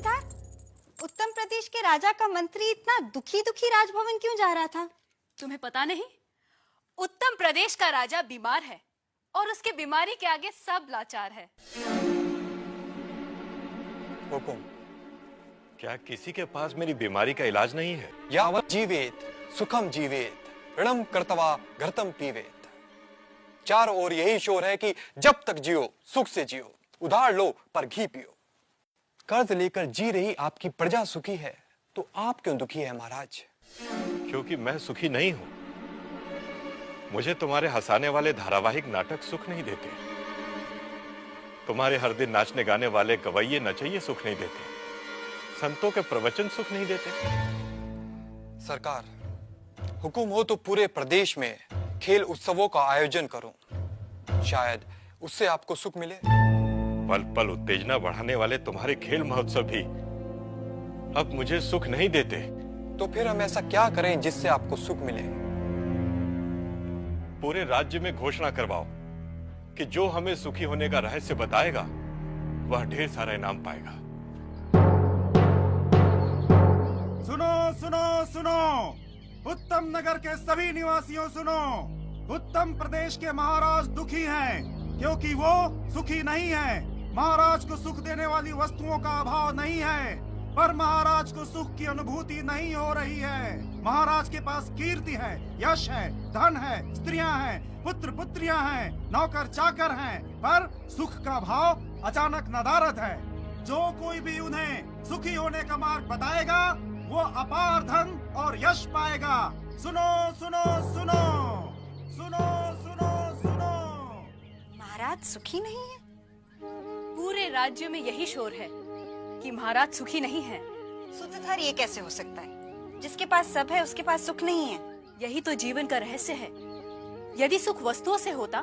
सिद्धार्थ, उत्तर प्रदेश के राजा का मंत्री इतना दुखी दुखी राजभवन क्यों जा रहा था? तुम्हें पता नहीं? उत्तर प्रदेश का राजा बीमार है और उसके बीमारी के आगे सब लाचार है। हुकुम, क्या किसी के पास मेरी बीमारी का इलाज नहीं है? यावत् जीवेत सुखम जीवेत ऋणम कर्तवा घृतम पीवेत। चारों ओर यही शोर है कि जब तक जियो सुख से जियो, उधार लो पर घी पियो। कर्ज लेकर जी रही आपकी प्रजा सुखी है तो आप क्यों दुखी है महाराज? क्योंकि मैं सुखी नहीं हूं। मुझे तुम्हारे हंसाने वाले धारावाहिक नाटक सुख नहीं देते। तुम्हारे हर दिन नाचने गाने वाले गवैये नचैये सुख नहीं देते। संतों के प्रवचन सुख नहीं देते। सरकार, हुकुम हो तो पूरे प्रदेश में खेल उत्सवों का आयोजन करूं, शायद उससे आपको सुख मिले। पल पल उत्तेजना बढ़ाने वाले तुम्हारे खेल महोत्सव भी अब मुझे सुख नहीं देते। तो फिर हम ऐसा क्या करें जिससे आपको सुख मिले? पूरे राज्य में घोषणा करवाओ कि जो हमें सुखी होने का रहस्य बताएगा वह ढेर सारा इनाम पाएगा। सुनो सुनो सुनो, उत्तम नगर के सभी निवासियों सुनो। उत्तम प्रदेश के महाराज दुखी हैं क्योंकि वो सुखी नहीं है। महाराज को सुख देने वाली वस्तुओं का अभाव नहीं है, पर महाराज को सुख की अनुभूति नहीं हो रही है। महाराज के पास कीर्ति है, यश है, धन है, स्त्रियां हैं, पुत्र पुत्रियां हैं, नौकर चाकर हैं, पर सुख का भाव अचानक नदारद है। जो कोई भी उन्हें सुखी होने का मार्ग बताएगा वो अपार धन और यश पाएगा। सुनो सुनो सुनो सुनो सुनो सुनो। महाराज सुखी नहीं है? पूरे राज्य में यही शोर है कि महाराज सुखी नहीं है। सूत्रधार, ये कैसे हो सकता है? जिसके पास सब है उसके पास सुख नहीं है। यही तो जीवन का रहस्य है। यदि सुख वस्तुओं से होता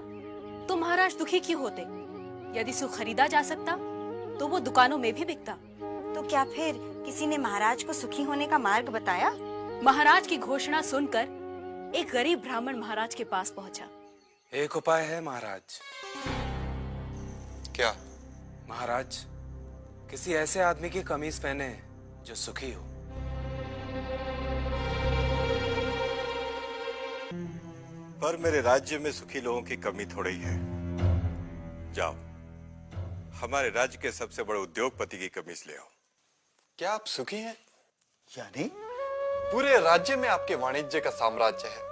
तो महाराज दुखी क्यों होते? यदि सुख खरीदा जा सकता तो वो दुकानों में भी बिकता। तो क्या फिर किसी ने महाराज को सुखी होने का मार्ग बताया? महाराज की घोषणा सुनकर एक गरीब ब्राह्मण महाराज के पास पहुंचा। एक उपाय है महाराज। क्या? महाराज, किसी ऐसे आदमी की कमीज पहने जो सुखी हो। पर मेरे राज्य में सुखी लोगों की कमी थोड़ी है। जाओ, हमारे राज्य के सबसे बड़े उद्योगपति की कमीज ले आओ। क्या आप सुखी हैं? यानी पूरे राज्य में आपके वाणिज्य का साम्राज्य है,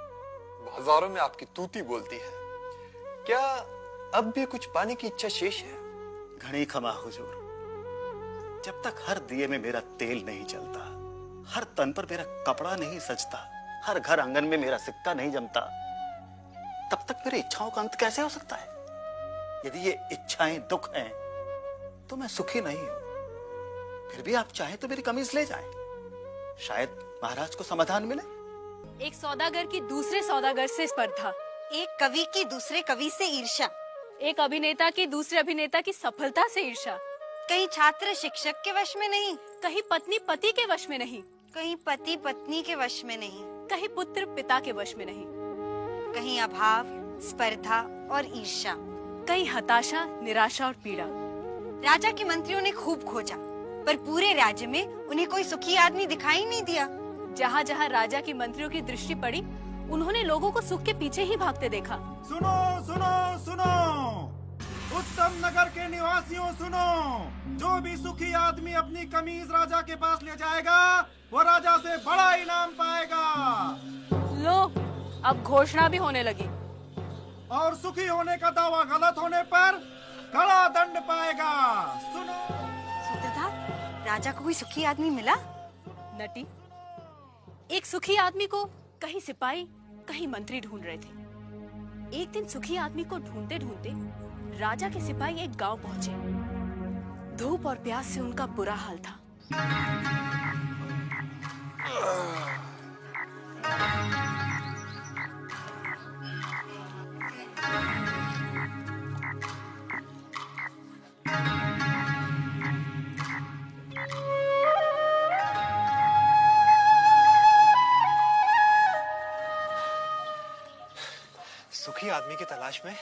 बाजारों में आपकी तूती बोलती है। क्या अब भी कुछ पाने की इच्छा शेष है? घनी खमा हुजूर, जब तक हर दिए में मेरा तेल नहीं जलता, हर तन पर मेरा कपड़ा नहीं सजता, हर घर आंगन में मेरा सिक्का नहीं जमता, तब तक मेरी इच्छाओं का अंत कैसे हो सकता है? यदि ये इच्छाएं दुख हैं, तो मैं सुखी नहीं हूं। फिर भी आप चाहें तो मेरी कमीज ले जाएं, शायद महाराज को समाधान मिले। एक सौदागर की दूसरे सौदागर से स्पर्धा, एक कवि की दूसरे कवि से ईर्ष्या, एक अभिनेता की दूसरे अभिनेता की सफलता से ईर्ष्या, कहीं छात्र शिक्षक के वश में नहीं, कहीं पत्नी पति के वश में नहीं, कहीं पति पत्नी के वश में नहीं, कहीं पुत्र पिता के वश में नहीं, कहीं अभाव, स्पर्धा और ईर्ष्या, कहीं हताशा, निराशा और पीड़ा। राजा के मंत्रियों ने खूब खोजा, पर पूरे राज्य में उन्हें कोई सुखी आदमी दिखाई नहीं दिया। जहाँ जहाँ राजा की मंत्रियों की दृष्टि पड़ी, उन्होंने लोगों को सुख के पीछे ही भागते देखा। सुनो सुनो सुनो, उत्तम नगर के निवासियों सुनो। जो भी सुखी आदमी अपनी कमीज राजा के पास ले जाएगा वो राजा से बड़ा इनाम पाएगा। लो, अब घोषणा भी होने लगी। और सुखी होने का दावा गलत होने पर कड़ा दंड पाएगा। सुनो। सूत्रधार, राजा को कोई सुखी आदमी मिला? नटी, एक सुखी आदमी को कहीं सिपाही कहीं मंत्री ढूंढ रहे थे। एक दिन सुखी आदमी को ढूंढते ढूंढते राजा के सिपाही एक गांव पहुंचे। धूप और प्यास से उनका बुरा हाल था। सुखी आदमी की तलाश में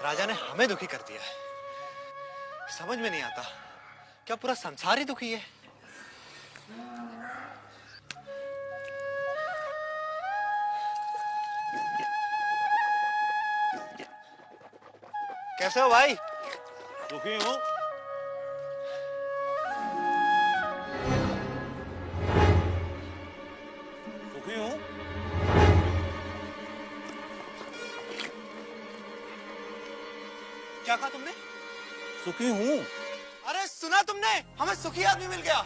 राजा ने हमें दुखी कर दिया है। समझ में नहीं आता, क्या पूरा संसार ही दुखी है? कैसे हो भाई? सुखी हूँ। सुखी हूँ। क्या कहा तुमने? सुखी हूँ। अरे सुना तुमने? हमें सुखी आदमी मिल गया।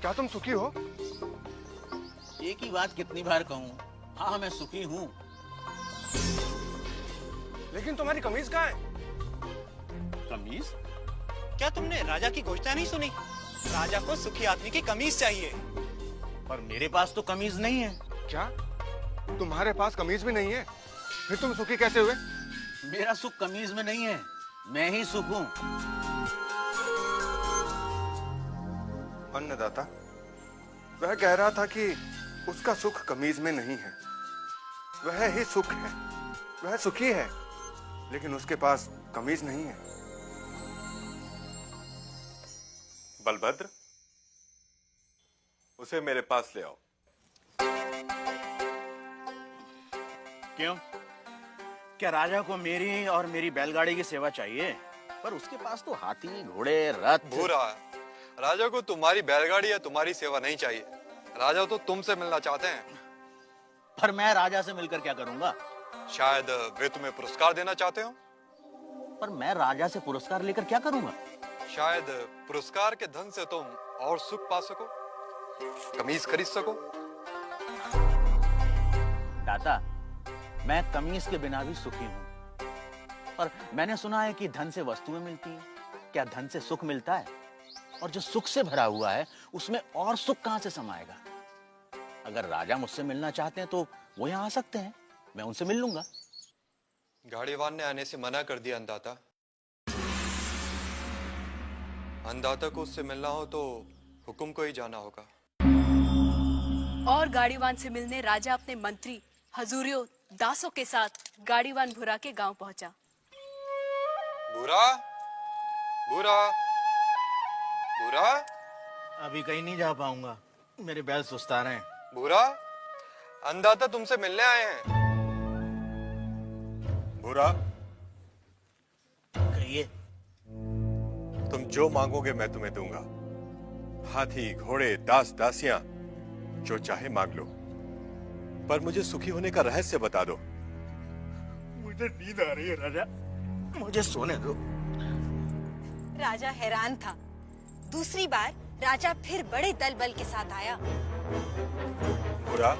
क्या तुम सुखी हो? एक ही बात कितनी बार कहूँ? हाँ मैं सुखी हूँ। लेकिन तुम्हारी कमीज कहाँ है? कमीज? क्या तुमने राजा की घोषणा नहीं सुनी? राजा को सुखी आदमी की कमीज चाहिए। पर मेरे पास तो कमीज नहीं है। क्या तुम्हारे पास कमीज भी नहीं है? फिर तुम सुखी कैसे हुए? मेरा सुख कमीज में नहीं है, मैं ही सुख हूँ। अन्नदाता, वह कह रहा था कि उसका सुख कमीज में नहीं है, वह ही सुख है, वह सुखी है, लेकिन उसके पास कमीज नहीं है। बलभद्र, उसे मेरे पास ले आओ। क्यों? क्या राजा को मेरी और मेरी बैलगाड़ी की सेवा चाहिए? पर उसके पास तो हाथी, घोड़े, रथ। बुरा, राजा को तुम्हारी बैलगाड़ी या तुम्हारी सेवा नहीं चाहिए। राजा तो तुमसे मिलना चाहते हैं। पर मैं राजा से मिलकर क्या करूंगा? शायद वे तुम्हें पुरस्कार देना चाहते हो। पर मैं राजा से पुरस्कार लेकर क्या करूंगा? शायद पुरस्कार के धन से तुम और सुख पा सको, कमीज खरीद सको। दाता, मैं कमीज के बिना भी सुखी हूँ। पर मैंने सुना है कि धन से वस्तुएं मिलती हैं। क्या धन से सुख मिलता है? और जो सुख से भरा हुआ है उसमें और सुख कहां से समाएगा? अगर राजा मुझसे मिलना चाहते हैं तो वो यहाँ आ सकते हैं, मैं उनसे मिल लूंगा। गाड़ीवान ने आने से मना कर दिया अन्नदाता। अन्नदाता को उससे मिलना हो तो हुकुम को ही जाना होगा। और गाड़ीवान से मिलने राजा अपने मंत्री हजूरियों दासों के साथ गाड़ीवान भूरा के गांव पहुंचा। भूरा, भूरा, भूरा, अभी कहीं नहीं जा पाऊंगा, मेरे बैल सुस्ता रहे हैं। भूरा, अन्नदाता तुमसे मिलने आए हैं। भूरा, कहिए। तुम जो मांगोगे मैं तुम्हें दूंगा। हाथी, घोड़े, दास, दासियां, जो चाहे मांग लो। पर मुझे सुखी होने का रहस्य बता दो। मुझे नींद आ रही है राजा, मुझे सोने दो। राजा हैरान था। दूसरी बार राजा फिर बड़े दल बल के साथ आया। भूरा,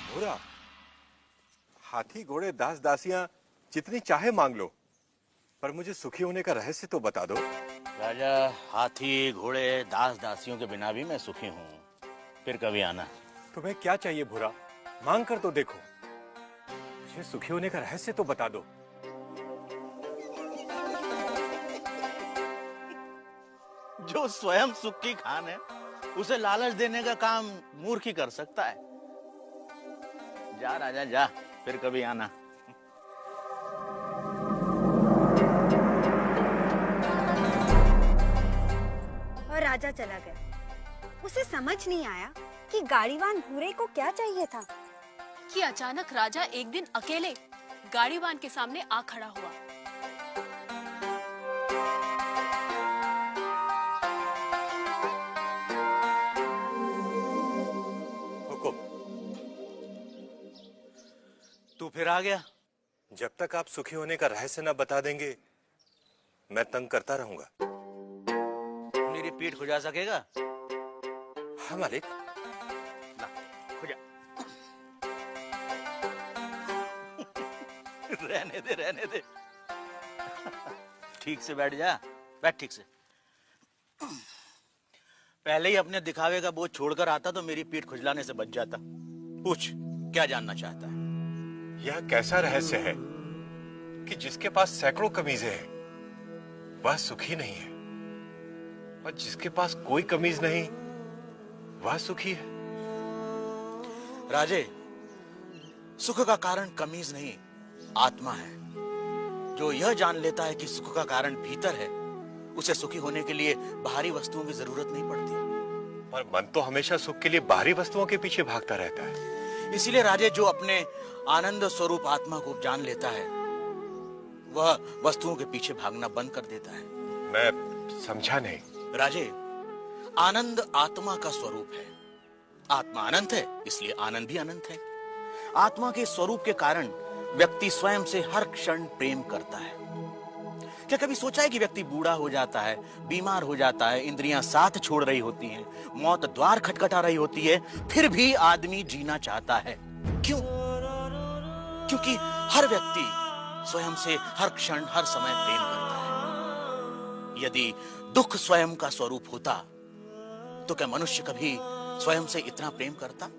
भूरा, हाथी, घोड़े, दास, दासियां जितनी चाहे मांग लो, पर मुझे सुखी होने का रहस्य तो बता दो। राजा, हाथी, घोड़े, दास, दासियों के बिना भी मैं सुखी हूँ। फिर कभी आना। तुम्हें क्या चाहिए भूरा? मांग कर तो देखो। मुझे सुखी होने का रहस्य तो बता दो। जो स्वयं सुख की खान है उसे लालच देने का काम मूर्ख ही कर सकता है। जा राजा जा, फिर कभी आना। और राजा चला गया। उसे समझ नहीं आया कि गाड़ीवान भूरे को क्या चाहिए था। कि अचानक राजा एक दिन अकेले गाड़ीवान के सामने आ खड़ा हुआ। हुकुम। तू फिर आ गया? जब तक आप सुखी होने का रहस्य न बता देंगे मैं तंग करता रहूंगा। मेरी पीठ खुजा सकेगा? हाँ मालिक। ला, खुजा। रहने दे, रहने दे। ठीक से बैठ जा, बैठ ठीक से। पहले ही अपने दिखावे का बोझ छोड़कर आता तो मेरी पीठ खुजलाने से बच जाता। पूछ, क्या जानना चाहता है? यह कैसा रहस्य है कि जिसके पास सैकड़ों कमीजें हैं वह सुखी नहीं है, और जिसके पास कोई कमीज नहीं वह सुखी है? राजे, सुख का कारण कमीज नहीं, आत्मा है। जो यह जान लेता है कि सुख का कारण भीतर है, उसे सुखी होने के लिए बाहरी वस्तुओं की जरूरत नहीं पड़ती। पर मन तो हमेशा सुख के लिए बाहरी वस्तुओं के पीछे भागता रहता है। इसीलिए राजे, जो अपने आनंद स्वरूप आत्मा को जान लेता है, वह वस्तुओं के पीछे भागना बंद कर देता है। मैं समझा नहीं। राजे, आनंद आत्मा का स्वरूप है। आत्मा अनंत है, इसलिए आनंद भी अनंत है। आत्मा के स्वरूप के कारण व्यक्ति स्वयं से हर क्षण प्रेम करता है। क्या कभी सोचा है कि व्यक्ति बूढ़ा हो जाता है, बीमार हो जाता है, इंद्रियां साथ छोड़ रही होती हैं, मौत द्वार खटखटा रही होती है, फिर भी आदमी जीना चाहता है? क्यों? क्योंकि हर व्यक्ति स्वयं से हर क्षण हर समय प्रेम करता है। यदि दुख स्वयं का स्वरूप होता तो क्या मनुष्य कभी स्वयं से इतना प्रेम करता?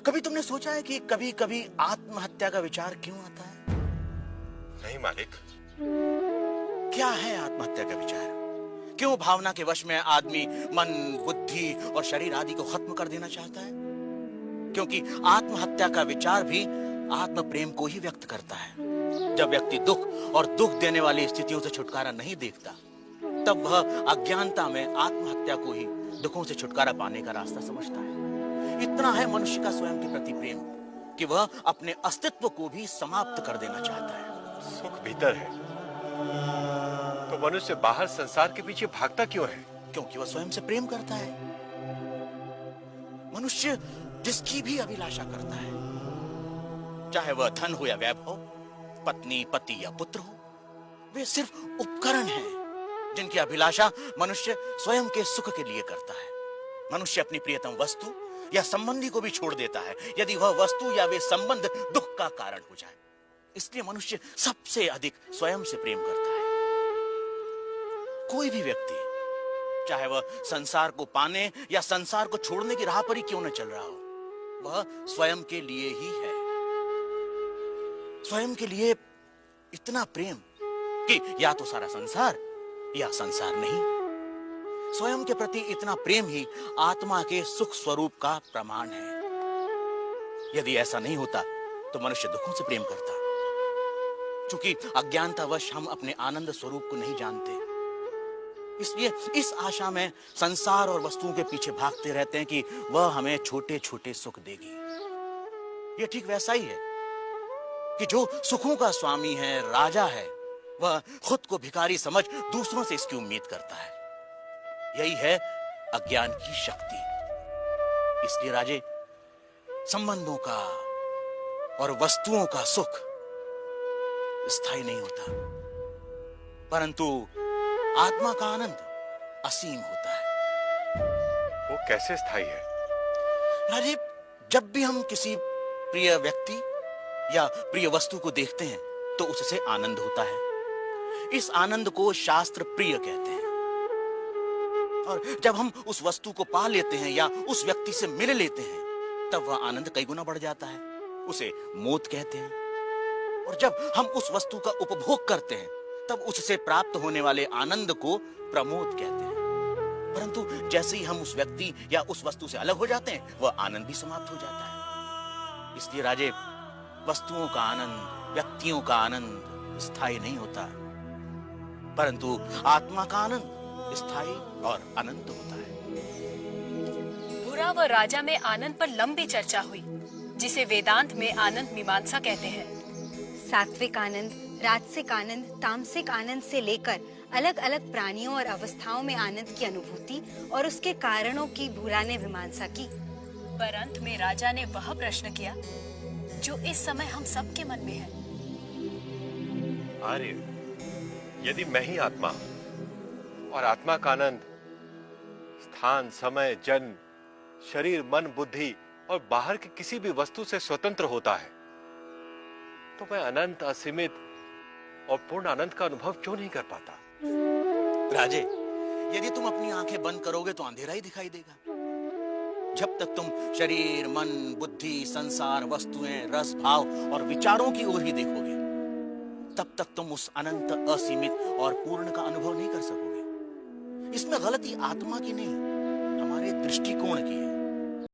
कभी तुमने सोचा है कि कभी कभी आत्महत्या का विचार क्यों आता है? नहीं मालिक। क्या है आत्महत्या का विचार? क्यों भावना के वश में आदमी मन, बुद्धि और शरीर आदि को खत्म कर देना चाहता है? क्योंकि आत्महत्या का विचार भी आत्म प्रेम को ही व्यक्त करता है। जब व्यक्ति दुख और दुख देने वाली स्थितियों से छुटकारा नहीं देखता, तब वह अज्ञानता में आत्महत्या को ही दुखों से छुटकारा पाने का रास्ता समझता है। इतना है मनुष्य का स्वयं के प्रति प्रेम कि वह अपने अस्तित्व को भी समाप्त कर देना चाहता है। सुख भीतर है तो मनुष्य बाहर संसार के पीछे भागता क्यों है? क्योंकि वह स्वयं से प्रेम करता है। मनुष्य जिसकी भी अभिलाषा करता है, चाहे वह धन हो या वैभव, पत्नी, पति या पुत्र हो, वे सिर्फ उपकरण हैं जिनकी अभिलाषा मनुष्य स्वयं के सुख के लिए करता है। मनुष्य अपनी प्रियतम वस्तु या संबंधी को भी छोड़ देता है यदि वह वस्तु या वे संबंध दुख का कारण हो जाए। इसलिए मनुष्य सबसे अधिक स्वयं से प्रेम करता है। कोई भी व्यक्ति, चाहे वह संसार को पाने या संसार को छोड़ने की राह पर ही क्यों न चल रहा हो, वह स्वयं के लिए ही है। स्वयं के लिए इतना प्रेम कि या तो सारा संसार या संसार नहीं। स्वयं के प्रति इतना प्रेम ही आत्मा के सुख स्वरूप का प्रमाण है। यदि ऐसा नहीं होता तो मनुष्य दुखों से प्रेम करता। क्योंकि अज्ञानतावश हम अपने आनंद स्वरूप को नहीं जानते, इसलिए इस आशा में संसार और वस्तुओं के पीछे भागते रहते हैं कि वह हमें छोटे छोटे सुख देगी। यह ठीक वैसा ही है कि जो सुखों का स्वामी है, राजा है, वह खुद को भिखारी समझ दूसरों से इसकी उम्मीद करता है। यही है अज्ञान की शक्ति। इसलिए राजे, संबंधों का और वस्तुओं का सुख स्थायी नहीं होता, परंतु आत्मा का आनंद असीम होता है। वो कैसे स्थायी है? राजे, जब भी हम किसी प्रिय व्यक्ति या प्रिय वस्तु को देखते हैं तो उससे आनंद होता है। इस आनंद को शास्त्र प्रिय कहते हैं। और जब हम उस वस्तु को पा लेते हैं या उस व्यक्ति से मिल लेते हैं, तब वह आनंद कई गुना बढ़ जाता है। उसे मोद कहते हैं। और जब हम उस वस्तु का उपभोग करते हैं, तब उससे प्राप्त होने वाले आनंद को प्रमोद कहते हैं। परंतु जैसे ही हम उस व्यक्ति या उस वस्तु से अलग हो जाते हैं, वह आनंद भी समाप्त हो जाता है। इसलिए राजे, वस्तुओं का आनंद, व्यक्तियों का आनंद स्थायी नहीं होता, परंतु आत्मा का आनंद स्थायी और अनंत होता है। बुरा व राजा में आनंद पर लंबी चर्चा हुई, जिसे वेदांत में आनंद मीमांसा कहते हैं। सात्विक आनंद, राजसिक आनंद, तामसिक आनंद से लेकर अलग अलग प्राणियों और अवस्थाओं में आनंद की अनुभूति और उसके कारणों की बुरा ने मीमांसा की। पर अंत में राजा ने वह प्रश्न किया जो इस समय हम सबके मन में है। आर्य, यदि मैं ही आत्मा और आत्मा का आनंद स्थान, समय, जन्म, शरीर, मन, बुद्धि और बाहर की किसी भी वस्तु से स्वतंत्र होता है, तो मैं अनंत, असीमित और पूर्ण आनंद का अनुभव क्यों नहीं कर पाता? राजे, यदि तुम अपनी आंखें बंद करोगे तो अंधेरा ही दिखाई देगा। जब तक तुम शरीर, मन, बुद्धि, संसार, वस्तुएं, रस, भाव और विचारों की ओर ही देखोगे, तब तक तुम उस अनंत, असीमित और पूर्ण का अनुभव नहीं कर सकोगे। इसमें गलती आत्मा की नहीं, हमारे दृष्टिकोण की है।